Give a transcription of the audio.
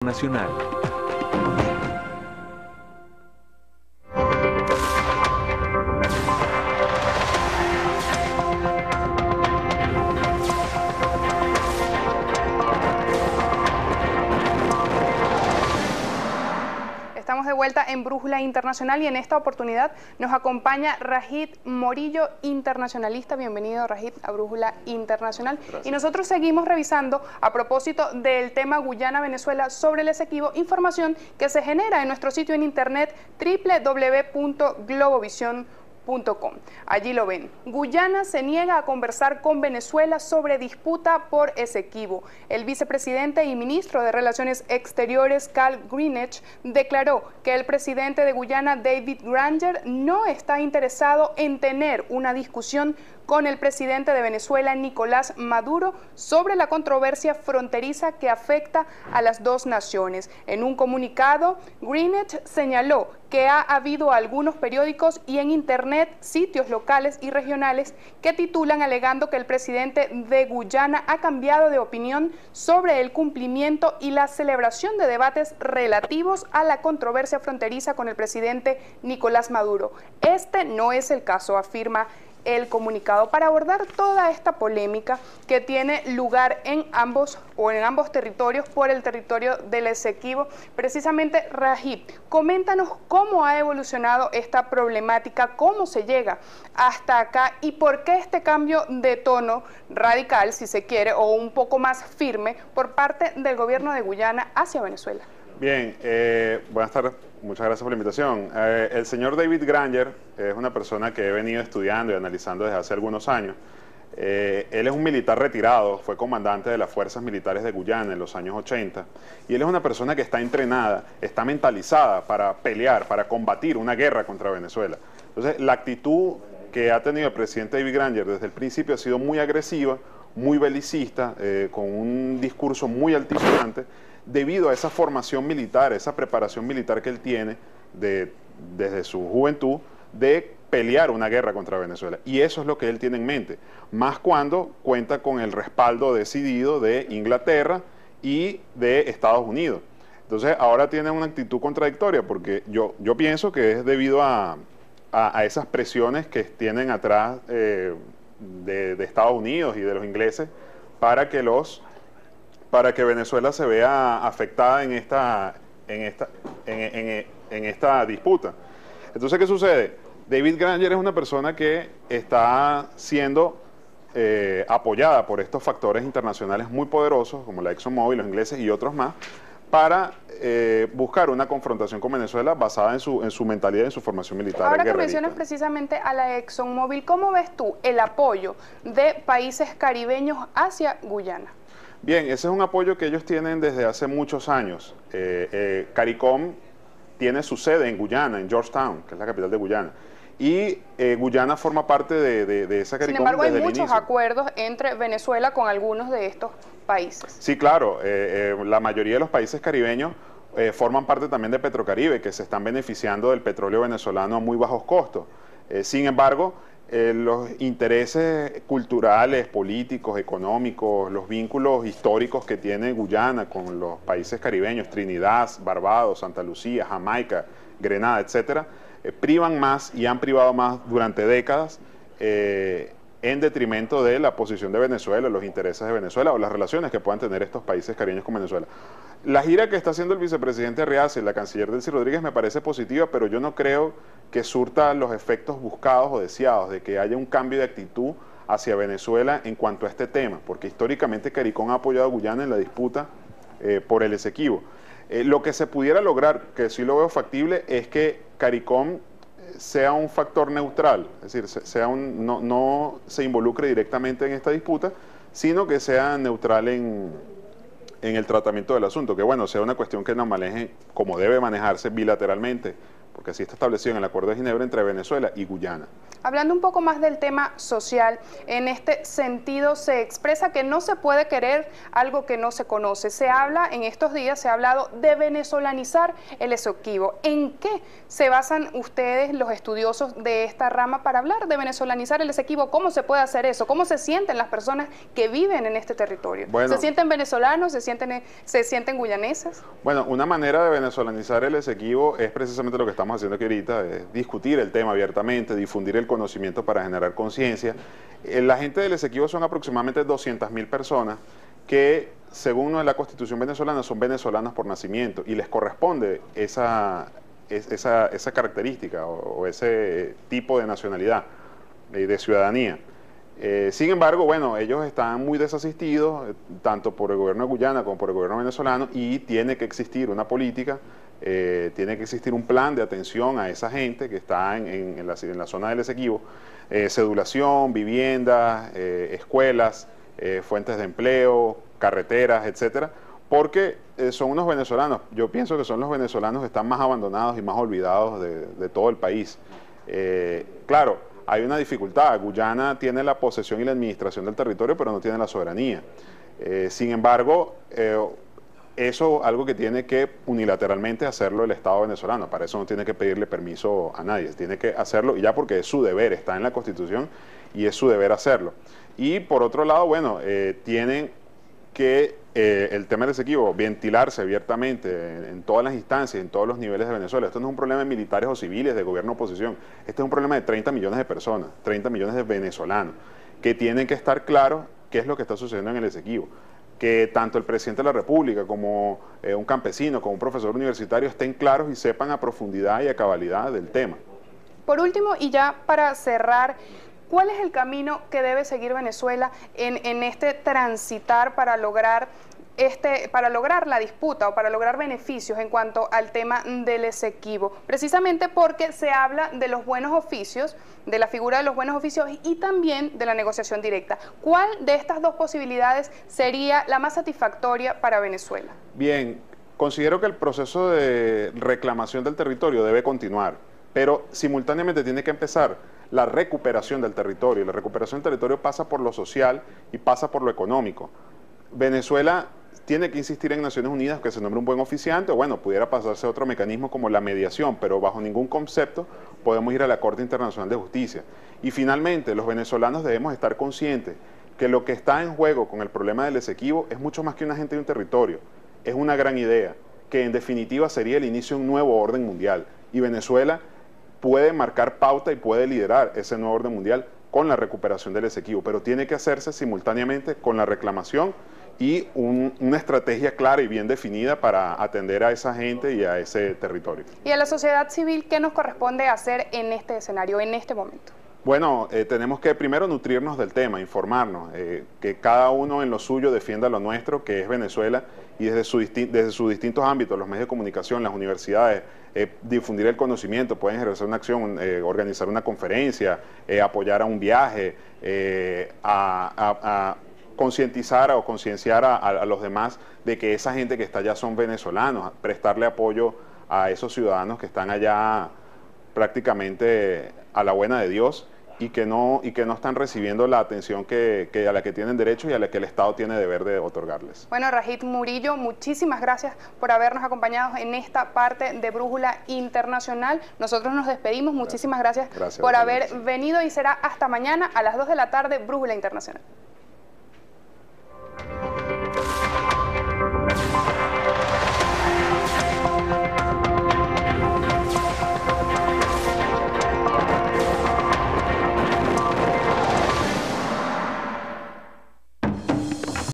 Nacional. Estamos de vuelta en Brújula Internacional y en esta oportunidad nos acompaña Rajid Morillo, internacionalista. Bienvenido, Rajid, a Brújula Internacional. Gracias. Y nosotros seguimos revisando, a propósito del tema Guyana-Venezuela sobre el Esequibo, información que se genera en nuestro sitio en internet www.globovision.com. Allí lo ven. Guyana se niega a conversar con Venezuela sobre disputa por Esequibo. El vicepresidente y ministro de Relaciones Exteriores, Carl Greenidge, declaró que el presidente de Guyana, David Granger, no está interesado en tener una discusión con el presidente de Venezuela, Nicolás Maduro, sobre la controversia fronteriza que afecta a las dos naciones. En un comunicado, Greenidge señaló que ha habido algunos periódicos y en internet sitios locales y regionales que titulan alegando que el presidente de Guyana ha cambiado de opinión sobre el cumplimiento y la celebración de debates relativos a la controversia fronteriza con el presidente Nicolás Maduro. Este no es el caso, afirma el comunicado. Para abordar toda esta polémica que tiene lugar en ambos territorios, por el territorio del Esequibo, precisamente, Rajid, coméntanos cómo ha evolucionado esta problemática, cómo se llega hasta acá y por qué este cambio de tono radical, si se quiere, o un poco más firme por parte del gobierno de Guyana hacia Venezuela. Bien, buenas tardes, muchas gracias por la invitación. El señor David Granger es una persona que he venido estudiando y analizando desde hace algunos años. Él es un militar retirado, fue comandante de las fuerzas militares de Guyana en los años 80, y él es una persona que está entrenada, está mentalizada para pelear, para combatir una guerra contra Venezuela. Entonces, la actitud que ha tenido el presidente David Granger desde el principio ha sido muy agresiva, muy belicista, con un discurso muy altisonante, debido a esa formación militar, esa preparación militar que él tiene desde su juventud de pelear una guerra contra Venezuela. Y eso es lo que él tiene en mente, más cuando cuenta con el respaldo decidido de Inglaterra y de Estados Unidos. Entonces ahora tiene una actitud contradictoria, porque yo pienso que es debido a esas presiones que tienen atrás de Estados Unidos y de los ingleses para que Venezuela se vea afectada en esta disputa. Entonces, ¿qué sucede? David Granger es una persona que está siendo apoyada por estos factores internacionales muy poderosos, como la ExxonMobil, los ingleses y otros más, para buscar una confrontación con Venezuela basada en su mentalidad y en su formación militar. Ahora que mencionas precisamente a la ExxonMobil, ¿cómo ves tú el apoyo de países caribeños hacia Guyana? Bien, ese es un apoyo que ellos tienen desde hace muchos años. CARICOM tiene su sede en Guyana, en Georgetown, que es la capital de Guyana. Y Guyana forma parte de esa CARICOM. Sin embargo, hay muchos acuerdos entre Venezuela con algunos de estos países. Sí, claro. La mayoría de los países caribeños forman parte también de Petrocaribe, que se están beneficiando del petróleo venezolano a muy bajos costos. Sin embargo, los intereses culturales, políticos, económicos, los vínculos históricos que tiene Guyana con los países caribeños, Trinidad, Barbados, Santa Lucía, Jamaica, Grenada, etcétera, privan más y han privado más durante décadas en detrimento de la posición de Venezuela, los intereses de Venezuela o las relaciones que puedan tener estos países caribeños con Venezuela. La gira que está haciendo el vicepresidente Arriaza y la canciller Delcy Rodríguez me parece positiva, pero yo no creo que surta los efectos buscados o deseados de que haya un cambio de actitud hacia Venezuela en cuanto a este tema, porque históricamente CARICOM ha apoyado a Guyana en la disputa por el Esequibo. Lo que se pudiera lograr, que sí lo veo factible, es que CARICOM sea un factor neutral, es decir, no se involucre directamente en esta disputa, sino que sea neutral en el tratamiento del asunto, que bueno, sea una cuestión que nos maneje como debe manejarse bilateralmente porque así está establecido en el Acuerdo de Ginebra entre Venezuela y Guyana. Hablando un poco más del tema social, en este sentido se expresa que no se puede querer algo que no se conoce. Se habla, en estos días se ha hablado de venezolanizar el Esequibo. ¿En qué se basan ustedes, los estudiosos de esta rama, para hablar de venezolanizar el Esequibo? ¿Cómo se puede hacer eso? ¿Cómo se sienten las personas que viven en este territorio? Bueno, ¿Se sienten venezolanos? ¿Se sienten guyaneses? Bueno, una manera de venezolanizar el Esequibo es precisamente lo que estamos haciendo aquí ahorita, es discutir el tema abiertamente, difundir el conocimiento para generar conciencia. La gente del Esequibo son aproximadamente 200.000 personas que, según la Constitución venezolana, son venezolanos por nacimiento y les corresponde esa característica o ese tipo de nacionalidad, de ciudadanía. Sin embargo, bueno, ellos están muy desasistidos, tanto por el gobierno de Guyana como por el gobierno venezolano, y tiene que existir una política, tiene que existir un plan de atención a esa gente que está en la zona del Esequibo, cedulación, viviendas, escuelas, fuentes de empleo, carreteras, etcétera, porque son unos venezolanos, yo pienso que son los venezolanos que están más abandonados y más olvidados de todo el país. Claro, hay una dificultad. Guyana tiene la posesión y la administración del territorio, pero no tiene la soberanía. Sin embargo, eso es algo que tiene que unilateralmente hacerlo el Estado venezolano. Para eso no tiene que pedirle permiso a nadie. Tiene que hacerlo, y ya porque es su deber, está en la Constitución y es su deber hacerlo. Y por otro lado, bueno, tienen que el tema del Esequibo ventilarse abiertamente en todas las instancias, en todos los niveles de Venezuela. Esto no es un problema de militares o civiles, de gobierno o oposición. Este es un problema de 30 millones de personas, 30 millones de venezolanos, que tienen que estar claros qué es lo que está sucediendo en el Esequibo. Que tanto el presidente de la República como un campesino, como un profesor universitario estén claros y sepan a profundidad y a cabalidad del tema. Por último, y ya para cerrar, ¿cuál es el camino que debe seguir Venezuela en este transitar para lograr la disputa o para lograr beneficios en cuanto al tema del Esequibo? Precisamente porque se habla de los buenos oficios, de la figura de los buenos oficios y también de la negociación directa. ¿Cuál de estas dos posibilidades sería la más satisfactoria para Venezuela? Bien, considero que el proceso de reclamación del territorio debe continuar, pero simultáneamente tiene que empezar la recuperación del territorio. La recuperación del territorio pasa por lo social y pasa por lo económico. Venezuela tiene que insistir en Naciones Unidas que se nombre un buen oficiante, o bueno, pudiera pasarse a otro mecanismo como la mediación, pero bajo ningún concepto podemos ir a la Corte Internacional de Justicia. Y finalmente, los venezolanos debemos estar conscientes que lo que está en juego con el problema del Esequibo es mucho más que una gente de un territorio, es una gran idea, que en definitiva sería el inicio de un nuevo orden mundial, y Venezuela puede marcar pauta y puede liderar ese nuevo orden mundial con la recuperación del Esequibo, pero tiene que hacerse simultáneamente con la reclamación y una estrategia clara y bien definida para atender a esa gente y a ese territorio. ¿Y a la sociedad civil qué nos corresponde hacer en este escenario, en este momento? Bueno, tenemos que primero nutrirnos del tema, informarnos, que cada uno en lo suyo defienda lo nuestro, que es Venezuela, y desde sus distintos ámbitos, los medios de comunicación, las universidades, difundir el conocimiento, pueden ejercer una acción, organizar una conferencia, apoyar a un viaje, concientizar o concienciar a los demás de que esa gente que está allá son venezolanos, prestarle apoyo a esos ciudadanos que están allá prácticamente a la buena de Dios y que no están recibiendo la atención a la que tienen derecho y a la que el Estado tiene deber de otorgarles. Bueno, Rajid Murillo, muchísimas gracias por habernos acompañado en esta parte de Brújula Internacional. Nosotros nos despedimos, muchísimas gracias por haber venido y será hasta mañana a las 2 de la tarde, Brújula Internacional.